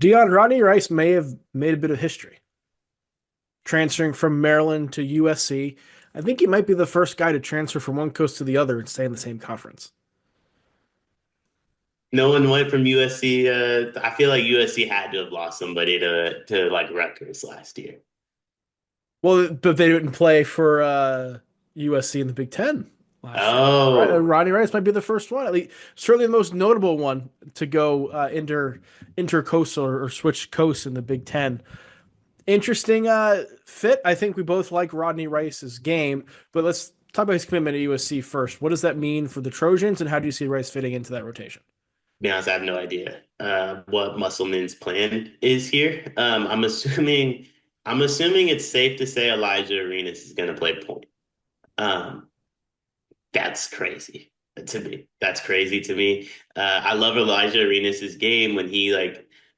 Rodney Rice may have made a bit of history transferring from Maryland to USC. I think he might be the first guy to transfer from one coast to the other and stay in the same conference. No one went from USC. I feel like USC had to have lost somebody to like Rutgers last year. Well, but they didn't play for USC in the Big Ten last year. Right, Oh, Rodney Rice might be the first one, at least certainly the most notable one to go intercoastal or switch coasts in the Big Ten. Interesting fit. I think we both like Rodney Rice's game, but let's talk about his commitment at USC first. What does that mean for the Trojans, and how do you see Rice fitting into that rotation? to be honest, I have no idea what Musselman's plan is here. I'm assuming it's safe to say Elijah Arenas is going to play point. Um, That's crazy to me. That's crazy to me. I love Elijah Arenas' game when he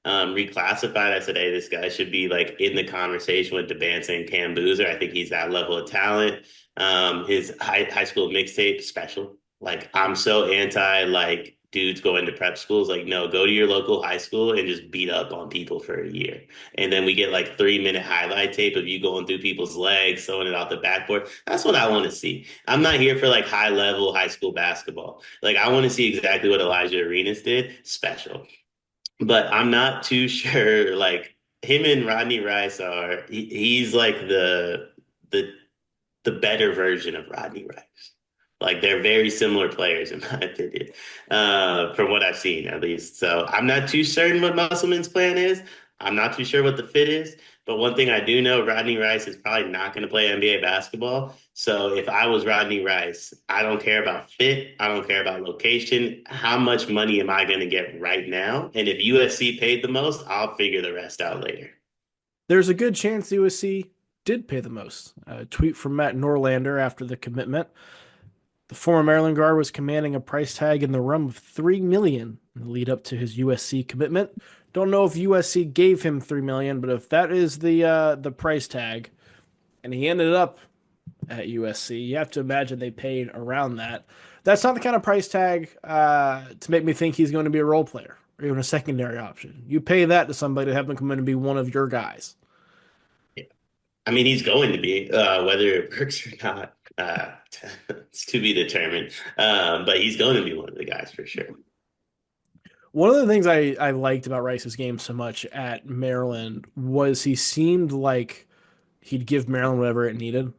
reclassified. I said, hey, this guy should be like in the conversation with DeBanza and Cam Boozer. I think he's that level of talent. His high school mixtape special. Like I'm so anti like dudes going to prep schools. Like no, go to your local high school and just beat up on people for a year. And then we get like 3 minute highlight tape of you going through people's legs, throwing it out the backboard. That's what I want to see. I'm not here for like high level high school basketball. Like I want to see exactly what Elijah Arenas did, special. But I'm not too sure. Like him and Rodney Rice he's like the the better version of Rodney Rice. Like they're very similar players in my opinion, from what I've seen at least. So I'm not too certain what Musselman's plan is. I'm not too sure what the fit is. But one thing I do know, Rodney Rice is probably not going to play NBA basketball. So if I was Rodney Rice, I don't care about fit. I don't care about location. How much money am I going to get right now? And if USC paid the most, I'll figure the rest out later. There's a good chance USC did pay the most. A tweet from Matt Norlander after the commitment. The former Maryland guard was commanding a price tag in the realm of $3 million in the lead up to his USC commitment. Don't know if USC gave him $3 million, but if that is the price tag, and he ended up at USC, you have to imagine they paid around that. That's not the kind of price tag to make me think he's going to be a role player or even a secondary option. You pay that to somebody to have them come in and be one of your guys. I mean, he's going to be, whether it works or not, it's to be determined. But he's going to be one of the guys for sure. One of the things I liked about Rice's game so much at Maryland was he seemed like he'd give Maryland whatever it needed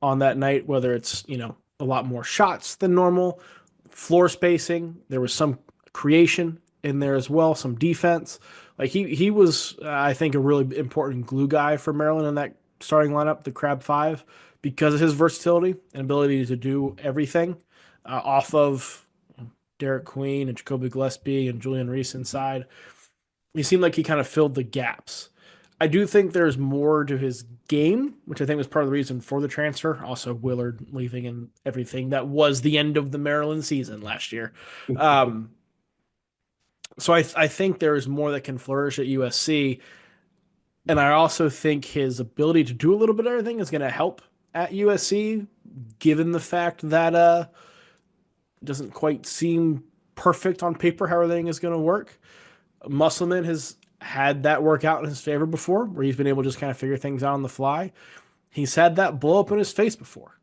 on that night, whether it's, a lot more shots than normal, floor spacing. There was some creation in there as well, some defense. Like he was, I think, a really important glue guy for Maryland in that starting lineup, the Crab Five, because of his versatility and ability to do everything off of Derek Queen and Jacoby Gillespie and Julian Reese inside. He seemed like he kind of filled the gaps. I do think there's more to his game, which I think was part of the reason for the transfer. Also, Willard leaving and everything. That was the end of the Maryland season last year. Um, so I think there is more that can flourish at USC. And I also think his ability to do a little bit of everything is going to help at USC, given the fact that it doesn't quite seem perfect on paper how everything is going to work. Musselman has had that work out in his favor before, where he's been able to just kind of figure things out on the fly. He's had that blow up in his face before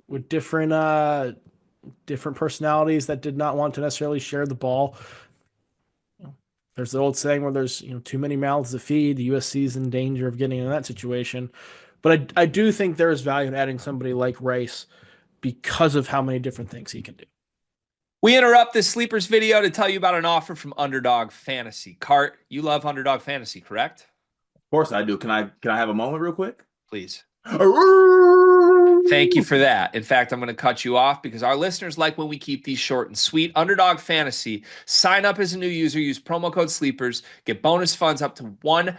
with different personalities that did not want to necessarily share the ball. There's the old saying where there's too many mouths to feed. The USC is in danger of getting in that situation. But I do think there is value in adding somebody like Rice because of how many different things he can do. We interrupt this sleepers video to tell you about an offer from Underdog Fantasy. Cart, you love Underdog Fantasy, correct? Of course I do. Can I have a moment real quick? Please. Thank you for that. In fact, I'm going to cut you off because our listeners like when we keep these short and sweet. Underdog Fantasy. Sign up as a new user. Use promo code SLEEPERS. Get bonus funds up to $1,000,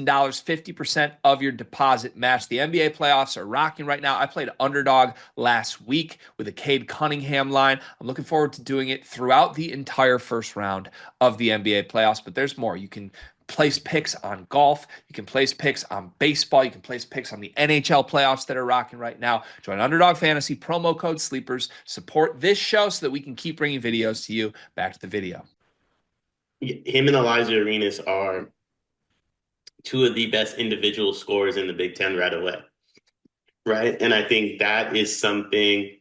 50% of your deposit match. The NBA playoffs are rocking right now. I played Underdog last week with a Cade Cunningham line. I'm looking forward to doing it throughout the entire first round of the NBA playoffs, but there's more. You can place picks on golf. You can place picks on baseball. You can place picks on the NHL playoffs that are rocking right now. Join Underdog Fantasy, promo code SLEEPERS. Support this show so that we can keep bringing videos to you. Back to the video. Him and Elijah Arenas are two of the best individual scorers in the Big Ten right away. Right. And I think that is something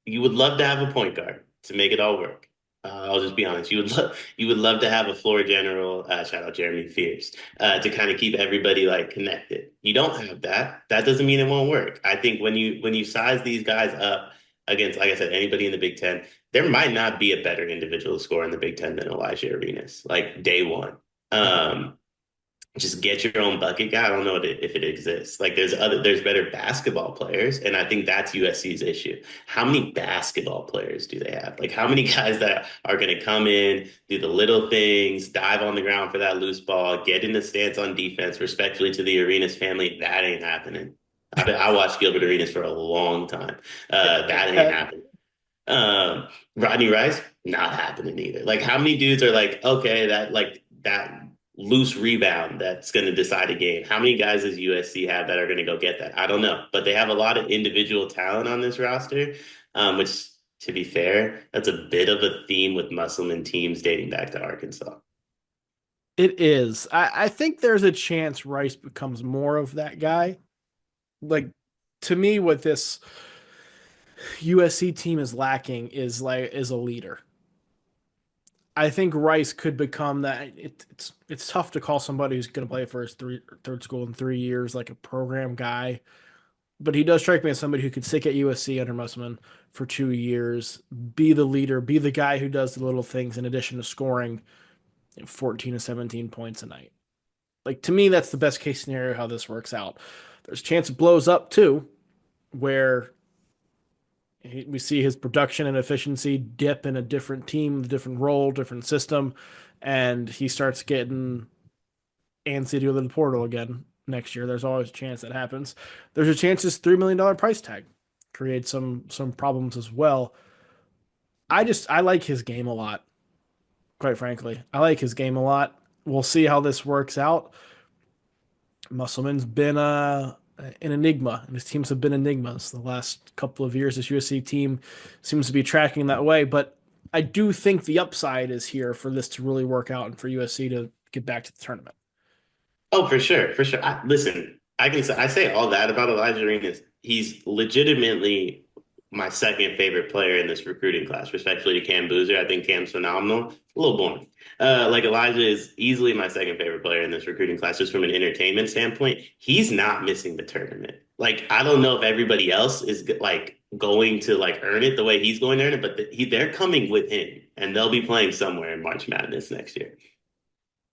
you would love to have a point guard to make it all work. I'll just be honest. You would love to have a floor general. Shout out Jeremy Fears to kind of keep everybody like connected. You don't have that. That doesn't mean it won't work. I think when you size these guys up against, like I said, anybody in the Big Ten, there might not be a better individual scorer in the Big Ten than Elijah Arenas, like day one. Um, just get your own bucket guy. I don't know if it exists. Like there's better basketball players, and I think that's USC's issue. How many basketball players do they have? Like how many guys that are going to come in, do the little things, dive on the ground for that loose ball, get in the stance on defense, respectfully to the Arenas family? That ain't happening. I watched Gilbert Arenas for a long time. That ain't happening. Rodney Rice, not happening either. Like how many dudes are like, okay, that loose rebound that's going to decide a game. How many guys does USC have that are going to go get that? I don't know, but they have a lot of individual talent on this roster, which, to be fair, that's a bit of a theme with Musselman teams dating back to Arkansas. It is. I think there's a chance Rice becomes more of that guy. Like to me, what this USC team is lacking is a leader. I think Rice could become that. It's tough to call somebody who's going to play for his third school in 3 years like a program guy, but he does strike me as somebody who could stick at USC under Musselman for 2 years, be the leader, be the guy who does the little things in addition to scoring 14 to 17 points a night. Like to me, that's the best case scenario how this works out. There's a chance it blows up too, where we see his production and efficiency dip in a different team, different role, different system, and he starts getting antsy to go to the portal again next year. There's always a chance that happens. There's a chance this $3 million price tag creates some problems as well. I like his game a lot, quite frankly. I like his game a lot. We'll see how this works out. Musselman's been an enigma, and his teams have been enigmas the last couple of years. This USC team seems to be tracking that way, but I do think the upside is here for this to really work out and for USC to get back to the tournament. Oh, for sure, for sure. Listen, I say all that about Elijah Arenas. He's legitimately my second favorite player in this recruiting class, respectfully to Cam Boozer. I think Cam's phenomenal. A little boring. Like Elijah is easily my second favorite player in this recruiting class, just from an entertainment standpoint. He's not missing the tournament. Like I don't know if everybody else is like going to like earn it the way he's going to earn it, but they're coming with him, and they'll be playing somewhere in March Madness next year.